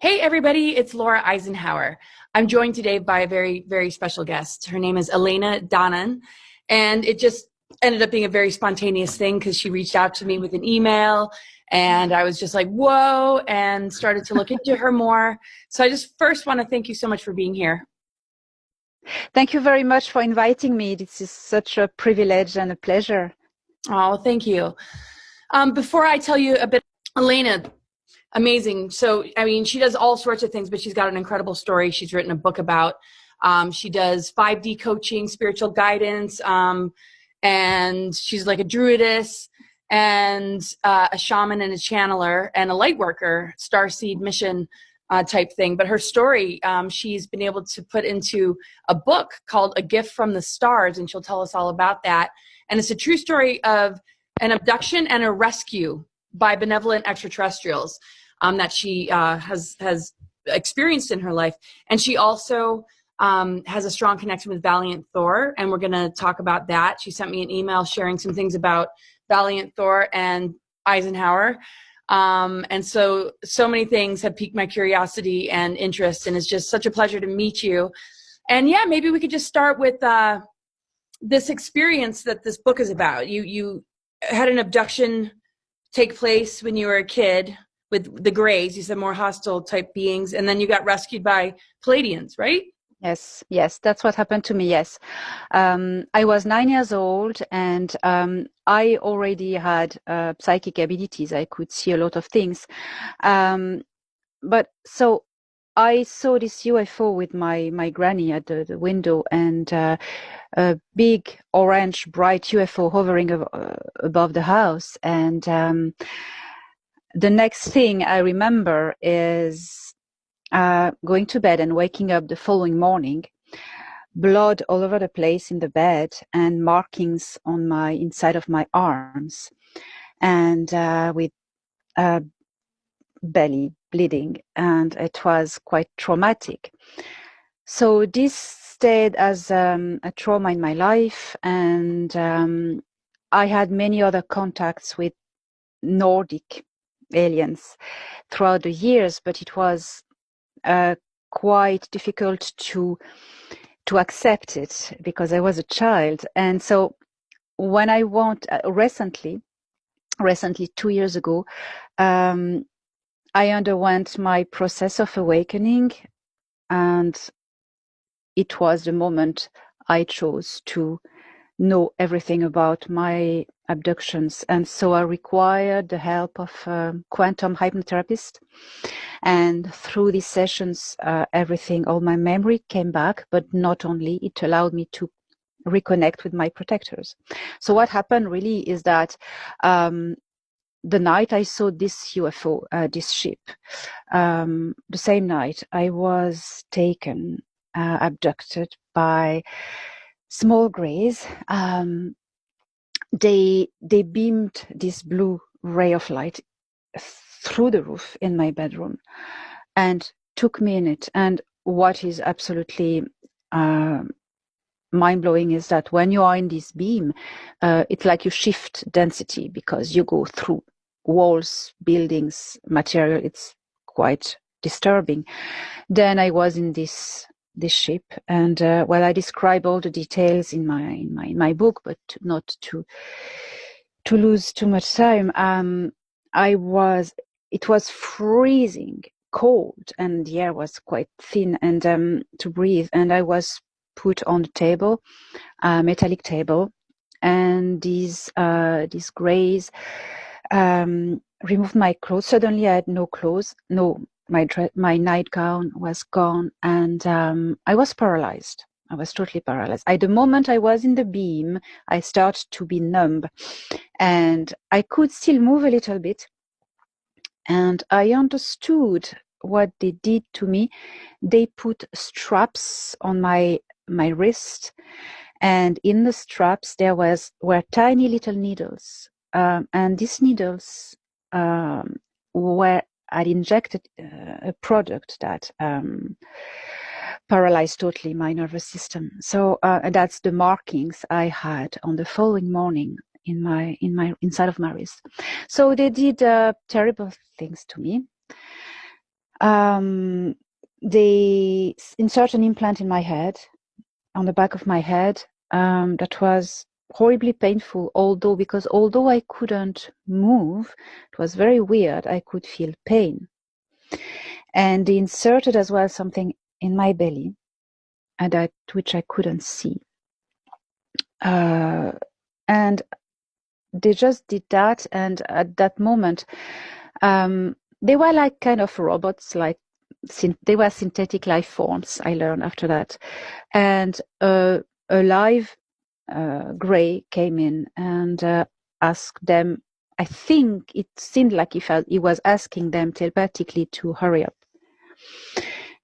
Hey everybody, it's Laura Eisenhower. I'm joined today by a very, very special guest. Her name is Elena Danaan, and it just ended up being a very spontaneous thing because she reached out to me with an email, and I was just like, whoa, and started to look into her more. So I just first want to thank you so much for being here. Thank you very much for inviting me. This is such a privilege and a pleasure. Oh, thank you. Before I tell you a bit, Elena, amazing. So, I mean, she does all sorts of things, but she's got an incredible story. She's written a book about. She does 5D coaching, spiritual guidance, and she's like a druidess and a shaman and a channeler and a light worker, starseed mission type thing. But her story, she's been able to put into a book called A Gift from the Stars, and she'll tell us all about that. And it's a true story of an abduction and a rescue by benevolent extraterrestrials that she has experienced in her life. And she also has a strong connection with Valiant Thor, and we're going to talk about that. She sent me an email sharing some things about Valiant Thor and Eisenhower. And so many things have piqued my curiosity and interest, and it's just such a pleasure to meet you. And yeah, maybe we could just start with this experience that this book is about. You had an abduction take place when you were a kid with the Greys, you said more hostile type beings, and then you got rescued by Palladians, right? Yes, that's what happened to me, yes. I was 9 years old, and I already had psychic abilities. I could see a lot of things. But so I saw this UFO with my granny at the window, and a big orange bright UFO hovering above the house. And the next thing I remember is going to bed and waking up the following morning, blood all over the place in the bed and markings on my inside of my arms, and with belly bleeding, and it was quite traumatic. So this stayed as a trauma in my life, and I had many other contacts with Nordic aliens throughout the years, but it was quite difficult to accept it because I was a child. And so when I went recently 2 years ago, I underwent my process of awakening, and it was the moment I chose to know everything about my abductions. And so I required the help of a quantum hypnotherapist. And through these sessions, all my memory came back, but not only, it allowed me to reconnect with my protectors. So what happened really is that the night I saw this UFO, this ship, the same night I was abducted by small greys. They beamed this blue ray of light through the roof in my bedroom and took me in it. And what is absolutely mind-blowing is that when you are in this beam, it's like you shift density because you go through walls, buildings, material. It's quite disturbing. Then I was in this ship, and I describe all the details in my book, but not to lose too much time. It was freezing cold, and the air was quite thin and to breathe, and I was put on the table, a metallic table, and these greys removed my clothes. Suddenly I had no clothes, my nightgown was gone, and I was paralyzed. I was totally paralyzed. At the moment I was in the beam, I started to be numb, and I could still move a little bit. And I understood what they did to me. They put straps on my wrist, and in the straps there were tiny little needles, and these needles I'd injected a product that paralyzed totally my nervous system. So that's the markings I had on the following morning in my inside of my wrist. So they did terrible things to me. They insert an implant in my head, on the back of my head. That was horribly painful, although I couldn't move, it was very weird. I could feel pain. And they inserted as well something in my belly, and which I couldn't see. And they just did that, and at that moment, they were like kind of robots, like they were synthetic life forms, I learned after that. And a live Gray came in and asked them, I think it seemed like he was asking them telepathically to hurry up.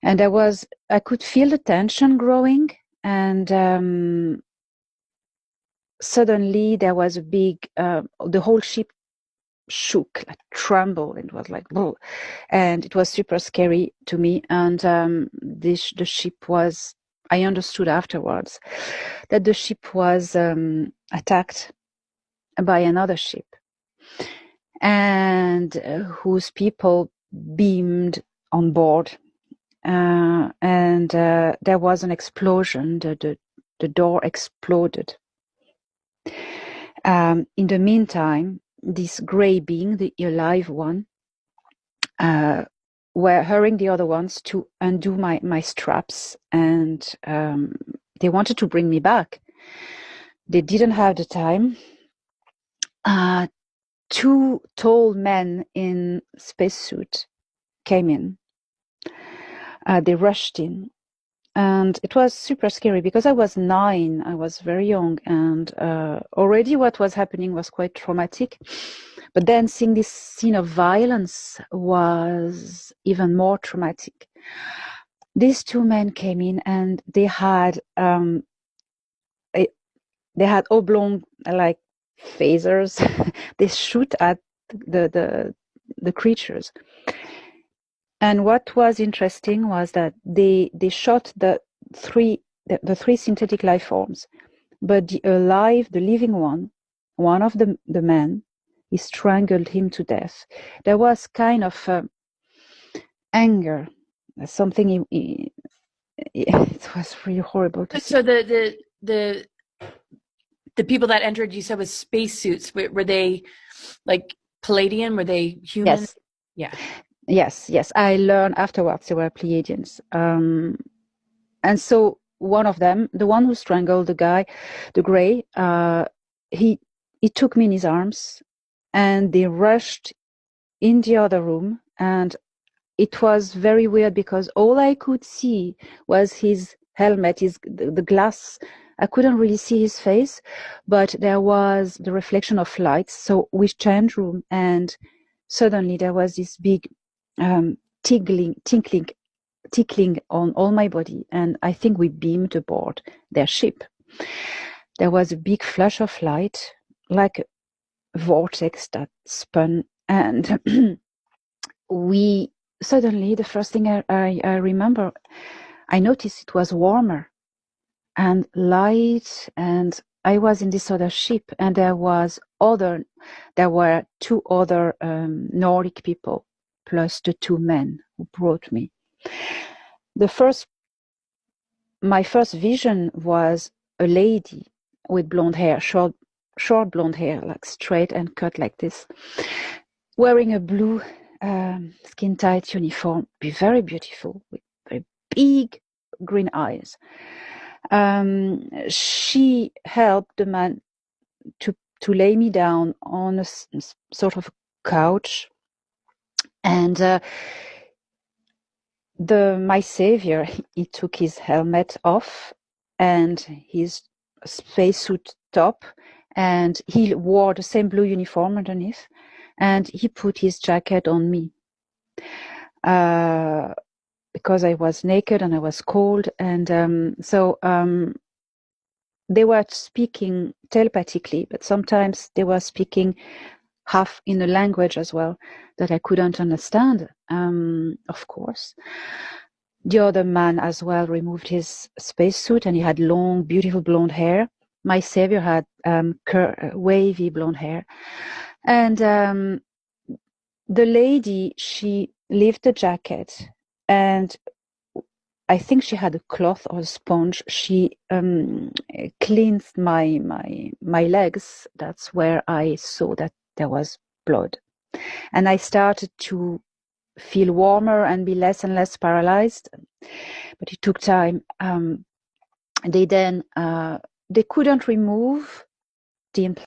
And I could feel the tension growing, and suddenly there was a big, the whole ship shook, like trembled. It was like, oh, and it was super scary to me. And the ship was, I understood afterwards that the ship was attacked by another ship, and whose people beamed on board. And there was an explosion. The door exploded. In the meantime, this gray being, the alive one, were hurrying the other ones to undo my straps, and they wanted to bring me back. They didn't have the time. Two tall men in spacesuit came in. They rushed in, and it was super scary because I was 9. I was very young, and already what was happening was quite traumatic. But then seeing this scene of violence was even more traumatic. These two men came in, and they had oblong like phasers. They shoot at the creatures. And what was interesting was that they shot the three synthetic life forms, but the living one of the men, he strangled him to death. There was kind of anger, something. It was really horrible to see. So the people that entered, you said, was spacesuits. Were they like Palladian? Were they human? Yes. Yeah. Yes. I learned afterwards they were Pleiadians. And so one of them, the one who strangled the guy, the Gray, he took me in his arms, and they rushed in the other room. And it was very weird because all I could see was his helmet, the glass. I couldn't really see his face, but there was the reflection of lights. So we changed room, and suddenly there was this big tickling on all my body, and I think we beamed aboard their ship. There was a big flash of light, like a vortex that spun, and we suddenly, the first thing I remember, I noticed it was warmer and light, and I was in this other ship, and there were 2 other Nordic people, plus the 2 men who brought me. My first vision was a lady with blonde hair, short blonde hair, like straight and cut like this, wearing a blue skin-tight uniform, very beautiful, with very big green eyes. She helped the man to lay me down on a sort of couch, and my savior, he took his helmet off and his spacesuit top, and he wore the same blue uniform underneath, and he put his jacket on me because I was naked and I was cold, and so they were speaking telepathically, but sometimes they were speaking half in a language as well that I couldn't understand, of course. The other man as well removed his spacesuit, and he had long, beautiful blonde hair. My savior had wavy blonde hair. And the lady, she lifted the jacket and I think she had a cloth or a sponge. She cleansed my legs. That's where I saw that there was blood. And I started to feel warmer and be less and less paralyzed. But it took time. They couldn't remove the implant.